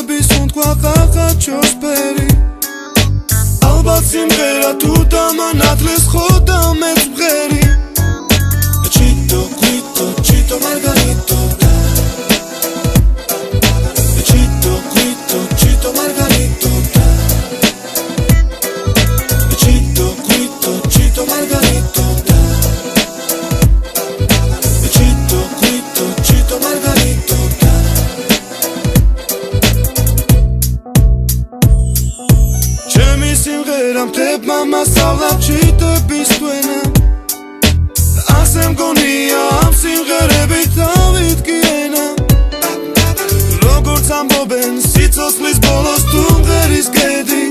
ჭიდების უთქვა ხახაჩოს ფერი ალბათ სიმღერა თუ დამანათლეს ხოდა მეც მღერი Chito, Quito, Chito Margarito Chito, Quito, Chito Margarito Chito, Quito, Chito Margarito Chito, Quito, Chito Margarito Ჩემი სიმღერა მთებმა მასწავლავ ჩიტების თქვენა ასე მგონია ამ სიმღერებით დავიდგე ენა როგორც ამბობენ სიცოცხლის ბოლოს თუ მღერის გედი